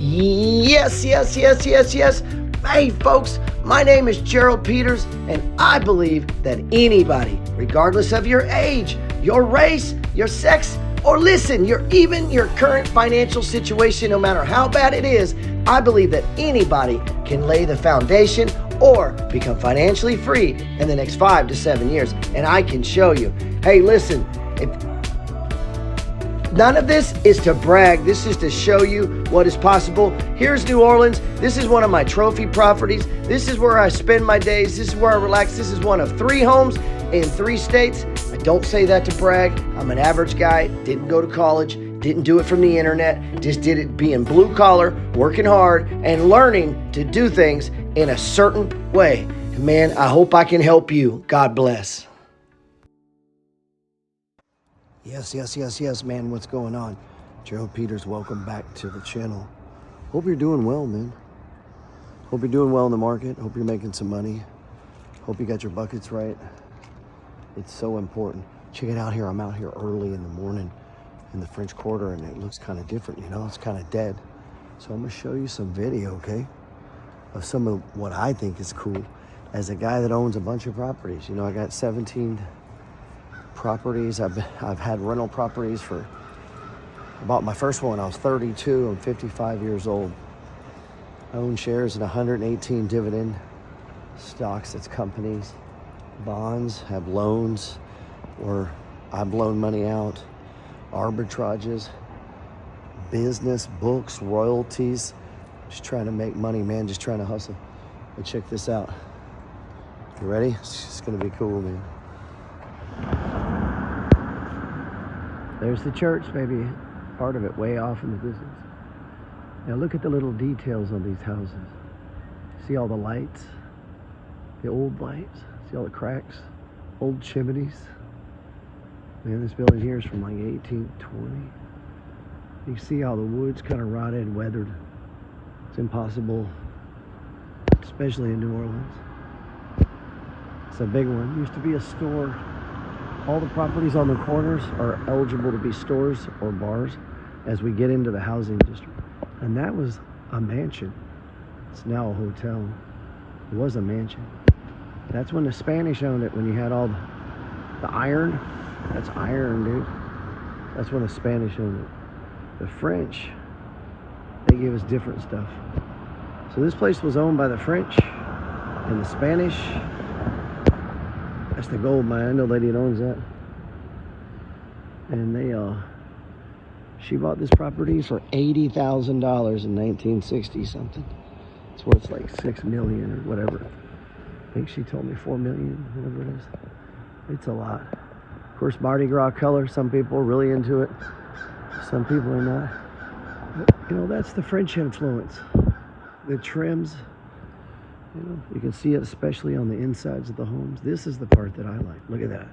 Yes. Hey, folks, my name is Gerald Peters, and I believe that anybody, regardless of your age, your race, your sex, or listen, even your current financial situation, no matter how bad it is, I believe that anybody can lay the foundation or become financially free in the next 5 to 7 years. And I can show you. Hey, listen, none of this is to brag. This is to show you what is possible. Here's New Orleans. This is one of my trophy properties. This is where I spend my days. This is where I relax. This is one of 3 homes in 3 states. I don't say that to brag. I'm an average guy. Didn't go to college. Didn't do it from the internet. Just did it being blue collar, working hard, and learning to do things in a certain way. And man, I hope I can help you. God bless. Yes, man. What's going on? Gerald Peters, welcome back to the channel. Hope you're doing well, man. Hope you're doing well in the market. Hope you're making some money. Hope you got your buckets right. It's so important. Check it out here. I'm out here early in the morning in the French Quarter, and it looks kind of different, you know? It's kind of dead. So I'm going to show you some video, okay, of some of what I think is cool. As a guy that owns a bunch of properties, you know, I got 17 properties. I've had rental properties for, I bought my first one when I was 32. I'm 55 years old. I own shares in 118 dividend stocks. That's companies, bonds, have loans, or I've loaned money out, arbitrages, business, books, royalties. Just trying to make money, man. Just trying to hustle. But check this out. You ready? It's just gonna be cool, man. There's the church, baby. Part of it way off in the distance. Now look at the little details on these houses. See all the lights? The old lights? See all the cracks? Old chimneys? Man, this building here is from like 1820. You see how the wood's kind of rotted and weathered. It's impossible, especially in New Orleans. It's a big one. Used to be a store. All the properties on the corners are eligible to be stores or bars as we get into the housing district. And that was a mansion. It's now a hotel. It was a mansion. That's when the Spanish owned it, when you had all the iron. That's iron, dude. That's when the Spanish owned it. The French, they gave us different stuff. So this place was owned by the French and the Spanish. That's the gold mine. I know a lady that owns that. And she bought this property for $80,000 in 1960 something. It's worth like $6 million or whatever. I think she told me $4 million, whatever it is. It's a lot. Of course, Mardi Gras color. Some people are really into it. Some people are not. But, you know, that's the French influence. The trims. You know, you can see it especially on the insides of the homes. This is the part that I like. Look at that.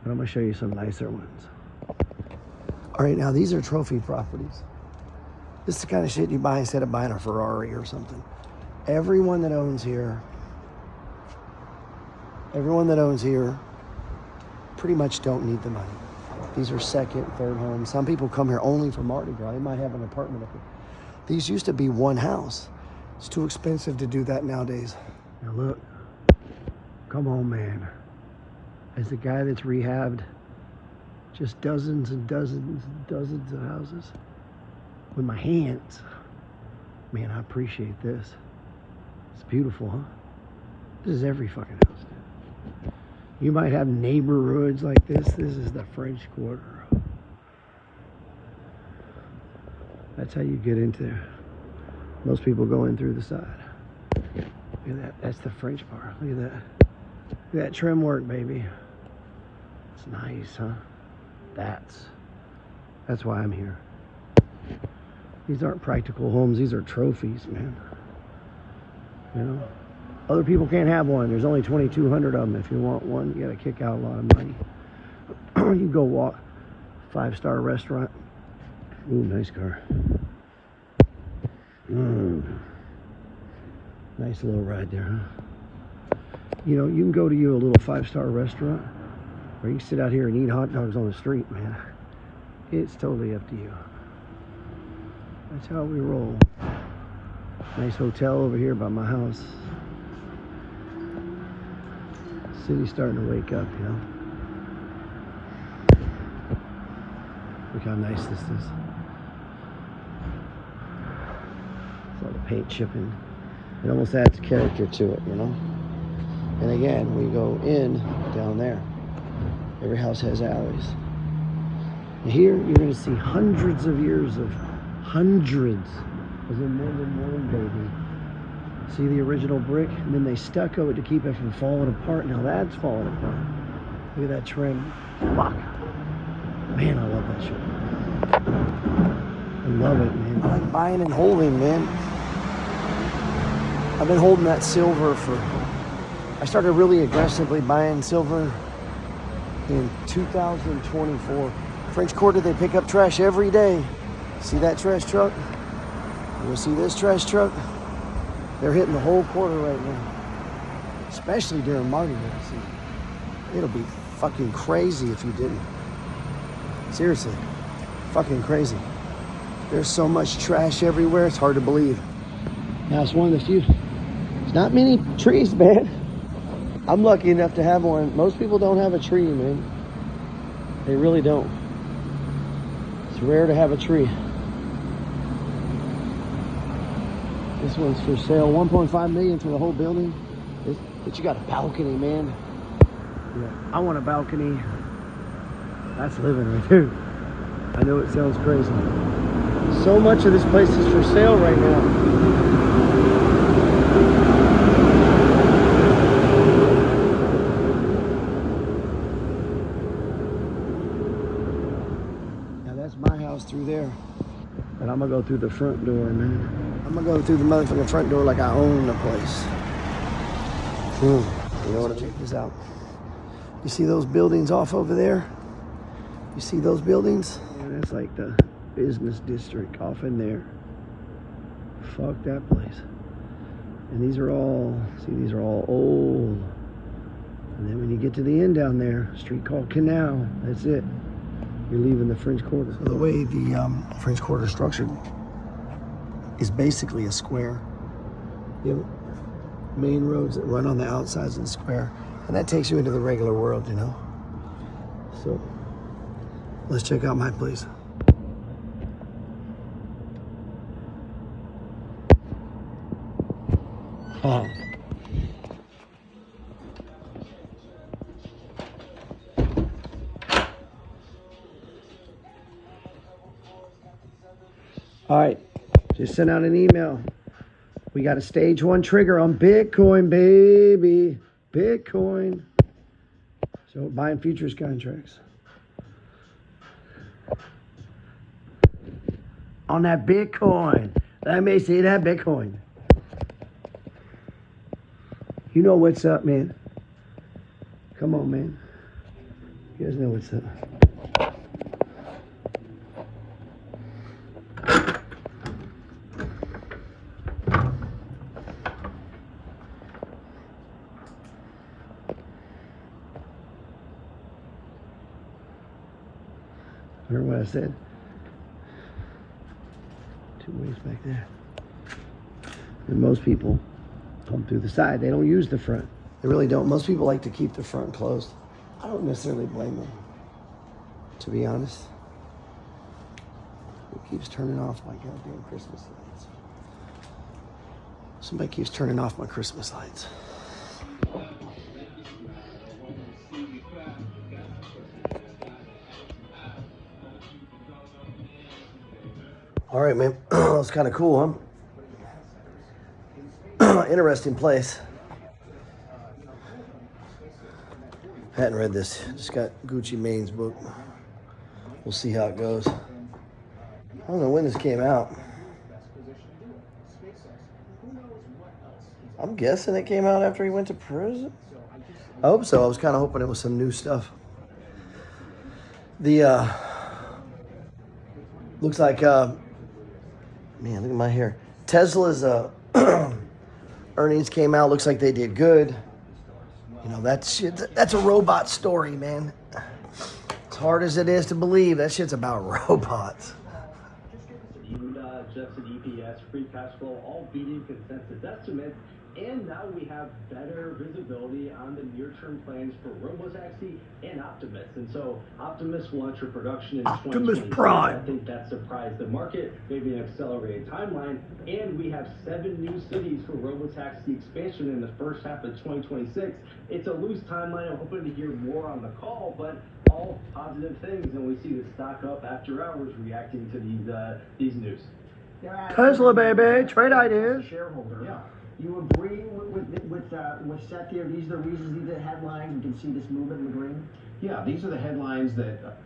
But I'm going to show you some nicer ones. All right, now these are trophy properties. This is the kind of shit you buy instead of buying a Ferrari or something. Everyone that owns here pretty much don't need the money. These are second, third homes. Some people come here only for Mardi Gras. They might have an apartment up here. These used to be one house. It's too expensive to do that nowadays. Now look, come on, man. As a guy that's rehabbed just dozens and dozens and dozens of houses with my hands, man, I appreciate this. It's beautiful, huh? This is every fucking house, dude. You might have neighborhoods like this. This is the French Quarter. That's how you get into there. Most people go in through the side. Look at that. That's the French part. Look at that. Look at that trim work, baby. It's nice, huh? That's why I'm here. These aren't practical homes. These are trophies, man. You know? Other people can't have one. There's only 2,200 of them. If you want one, you got to kick out a lot of money. Or you go walk 5-star restaurant. Ooh, nice car. Nice little ride there, huh? You know, you can go to a little 5-star restaurant, or you can sit out here and eat hot dogs on the street, man. It's totally up to you. That's how we roll. Nice hotel over here by my house. City's starting to wake up, you know. Look how nice this is. It's all the paint chipping. It almost adds character to it, you know. And again, we go in down there. Every house has alleys. And here, you're going to see hundreds of years of hundreds, as in more than one, baby. See the original brick? And then they stucco it to keep it from falling apart. Now that's falling apart. Look at that trim. Fuck. Man, I love that shit. I love it, man. I like buying and holding, man. I've been holding that silver for... I started really aggressively buying silver in 2024. French Quarter, they pick up trash every day. See that trash truck? You'll see this trash truck? They're hitting the whole quarter right now. Especially during Mardi Gras season. It'll be fucking crazy if you didn't. Seriously. Fucking crazy. There's so much trash everywhere, it's hard to believe. Now it's one of the few. There's not many trees, man. I'm lucky enough to have one. Most people don't have a tree, man. They really don't. It's rare to have a tree. This one's for sale. 1.5 million for the whole building. But you got a balcony, man. Yeah, I want a balcony. That's living right there. I know it sounds crazy. So much of this place is for sale right now. Now that's my house through there. But I'm gonna go through the front door, man. I'm gonna go through the motherfucking front door like I own the place. You know what? Check this out. You see those buildings off over there? You see those buildings? Yeah, that's like the business district off in there. Fuck that place. And these are all, see, these are all old. And then when you get to the end down there, a street called Canal, that's it. You're leaving the French Quarter. So the way the French Quarter is structured is basically a square. You have main roads that run on the outsides of the square. And that takes you into the regular world, you know? So, let's check out my place. Oh. All right, just sent out an email. We got a stage 1 trigger on Bitcoin, baby. Bitcoin. So buying futures contracts. On that Bitcoin. Let me see that Bitcoin. You know what's up, man. Come on, man. You guys know what's up. Remember what I said? 2 ways back there. And most people come through the side. They don't use the front. They really don't. Most people like to keep the front closed. I don't necessarily blame them, to be honest. Who keeps turning off my goddamn Christmas lights? Somebody keeps turning off my Christmas lights. All right, man. That's kind of cool, huh? Interesting place. Hadn't read this. Just got Gucci Mane's book. We'll see how it goes. I don't know when this came out. I'm guessing it came out after he went to prison. I hope so. I was kind of hoping it was some new stuff. The, looks like, man, look at my hair. Tesla's earnings came out. Looks like they did good. You know, that shit, that's a robot story, man. As hard as it is to believe, that shit's about robots. adjusted EPS, free cash flow, all beating consensus estimates. And now we have better visibility on the near-term plans for Robotaxi and Optimus. And so Optimus will enter production in Optimus 2026. Prime. I think that surprised the market, maybe an accelerated timeline. And we have 7 new cities for Robotaxi expansion in the first half of 2026. It's a loose timeline. I'm hoping to hear more on the call, but all positive things. And we see the stock up after hours reacting to these news. Tesla, baby, trade ideas. Shareholder. Yeah. You agree with Seth here? These are the reasons, these are the headlines. We can see this movement in the green. Yeah, these are the headlines that.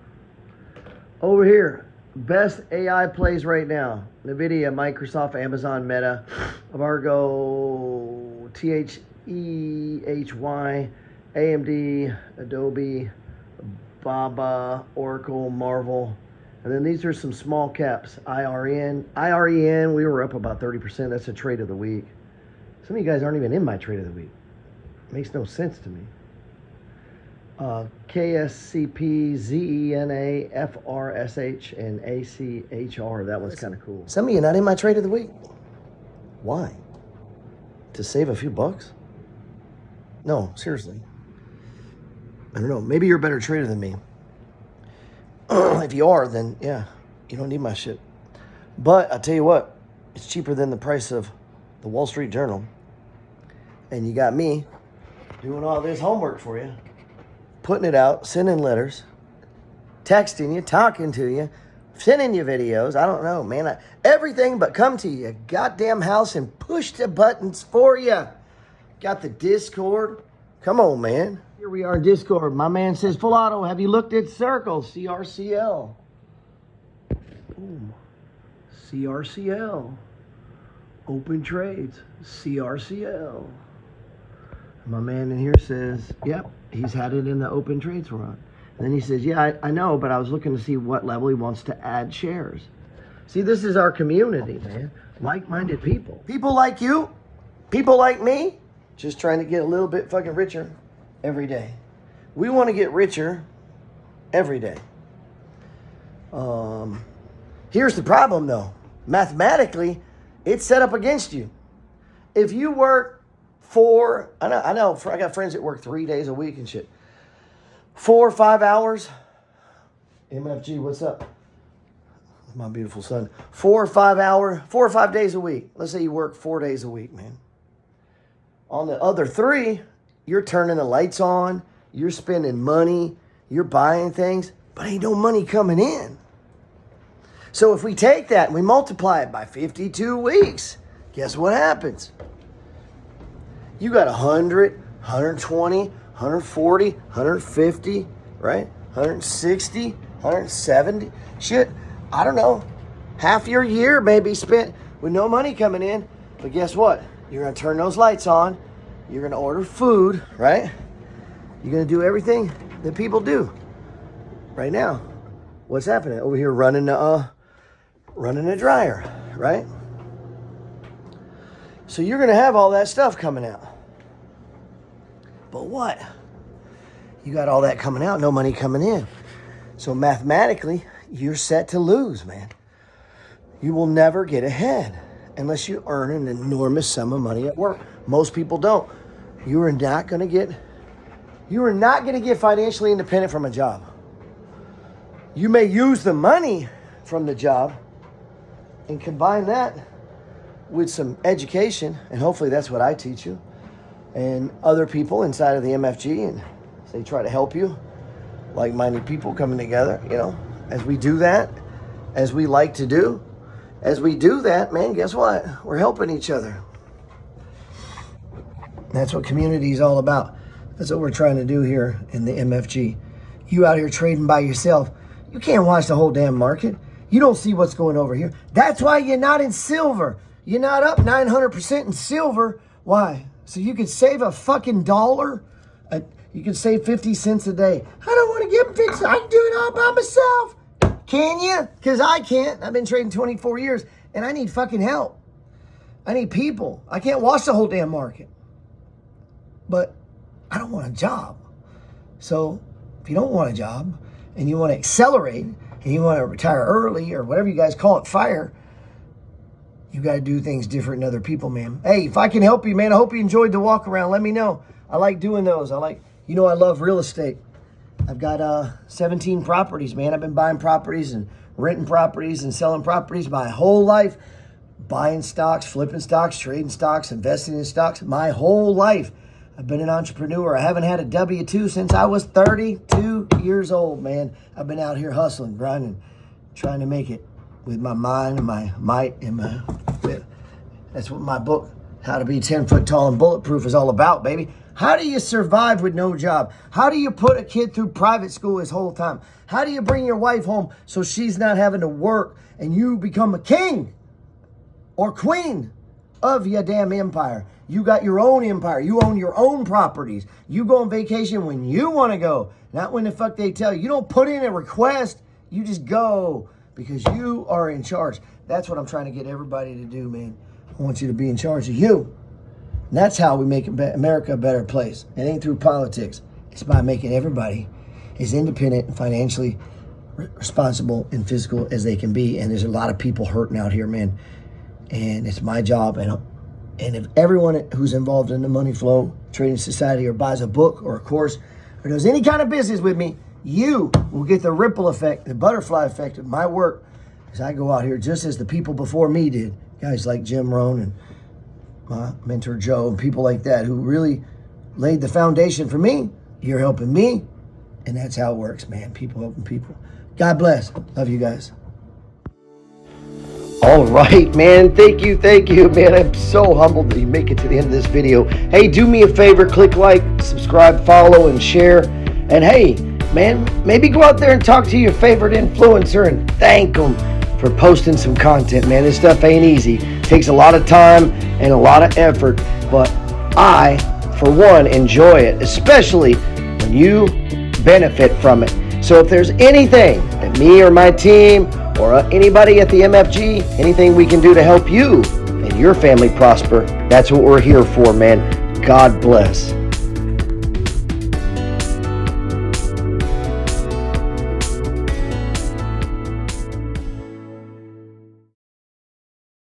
Over here, best AI plays right now: NVIDIA, Microsoft, Amazon, Meta, Avargo, THEHY, AMD, Adobe, Baba, Oracle, Marvel. And then these are some small caps. IREN, we were up about 30%. That's a trade of the week. Some of you guys aren't even in my trade of the week. Makes no sense to me. KSCP, ZENA, FRSH, and ACHR. That one's kind of cool. Some of you not in my trade of the week. Why? To save a few bucks? No, seriously. I don't know. Maybe you're a better trader than me. If you are, then yeah, you don't need my shit. But I tell you what, it's cheaper than the price of the Wall Street Journal. And you got me doing all this homework for you, putting it out, sending letters, texting you, talking to you, sending you videos. I don't know, man. Everything but come to your goddamn house and push the buttons for you. Got the Discord. Come on, man. Here we are in Discord. My man says, Full Auto, have you looked at Circle? CRCL. Boom. CRCL. Open trades. CRCL. My man in here says, yep, he's had it in the open trades run. And then he says, yeah, I know, but I was looking to see what level he wants to add shares. See, this is our community, man. Like-minded people. People like you. People like me. Just trying to get a little bit fucking richer every day. We want to get richer every day. Here's the problem, though. Mathematically, it's set up against you. If you work I got friends that work 3 days a week and shit. 4 or 5 hours. MFG, what's up? My beautiful son. 4 or 5 days a week. Let's say you work 4 days a week, man. On the other 3, you're turning the lights on, you're spending money, you're buying things, but ain't no money coming in. So if we take that and we multiply it by 52 weeks, guess what happens? You got 100, 120, 140, 150, right? 160, 170. Shit, I don't know. Half your year may be spent with no money coming in, but guess what? You're going to turn those lights on. You're going to order food, right? You're going to do everything that people do right now. What's happening? Over here running a dryer, right? So you're going to have all that stuff coming out. But what? You got all that coming out, no money coming in. So mathematically, you're set to lose, man. You will never get ahead unless you earn an enormous sum of money at work. Most people don't. You are not going to get financially independent from a job. You may use the money from the job and combine that with some education, and hopefully that's what I teach you, and other people inside of the MFG, and they try to help you, like-minded people coming together, as we do that, as we like to do. As we do that, man, guess what? We're helping each other. That's what community is all about. That's what we're trying to do here in the MFG. You out here trading by yourself, you can't watch the whole damn market. You don't see what's going over here. That's why you're not in silver. You're not up 900% in silver. Why? So you could save a fucking dollar. You can save 50 cents a day. I don't want to get fixed. I can do it all by myself. Can you? Because I can't. I've been trading 24 years, and I need fucking help. I need people. I can't watch the whole damn market. But I don't want a job. So if you don't want a job, and you want to accelerate, and you want to retire early, or whatever you guys call it, fire, You got to do things different than other people, man. Hey, if I can help you, man, I hope you enjoyed the walk around. Let me know. I like doing those. I love real estate. I've got 17 properties, man. I've been buying properties and renting properties and selling properties my whole life. Buying stocks, flipping stocks, trading stocks, investing in stocks, my whole life. I've been an entrepreneur. I haven't had a W-2 since I was 32 years old, man. I've been out here hustling, grinding, trying to make it with my mind and my might and my wit. That's what my book, How to Be 10 Foot Tall and Bulletproof, is all about, baby. How do you survive with no job? How do you put a kid through private school his whole time? How do you bring your wife home so she's not having to work and you become a king or queen of your damn empire? You got your own empire. You own your own properties. You go on vacation when you want to go, not when the fuck they tell you. You don't put in a request. You just go because you are in charge. That's what I'm trying to get everybody to do, man. I want you to be in charge of you. And that's how we make America a better place. It ain't through politics. It's by making everybody as independent and financially responsible and physical as they can be. And there's a lot of people hurting out here, man. And it's my job. And if everyone who's involved in the money flow trading society or buys a book or a course or does any kind of business with me, you will get the ripple effect, the butterfly effect of my work as I go out here just as the people before me did. Guys like Jim Rohn and my mentor Joe and people like that who really laid the foundation for me. You're helping me. And that's how it works, man. People helping people. God bless. Love you guys. All right, man. Thank you, man. I'm so humbled that you make it to the end of this video. Hey, do me a favor. Click like, subscribe, follow, and share. And hey, man, maybe go out there and talk to your favorite influencer and thank them for posting some content, man. This stuff ain't easy. It takes a lot of time and a lot of effort. But I, for one, enjoy it, especially when you benefit from it. So if there's anything that me or my team or anybody at the MFG, anything we can do to help you and your family prosper, that's what we're here for, man. God bless.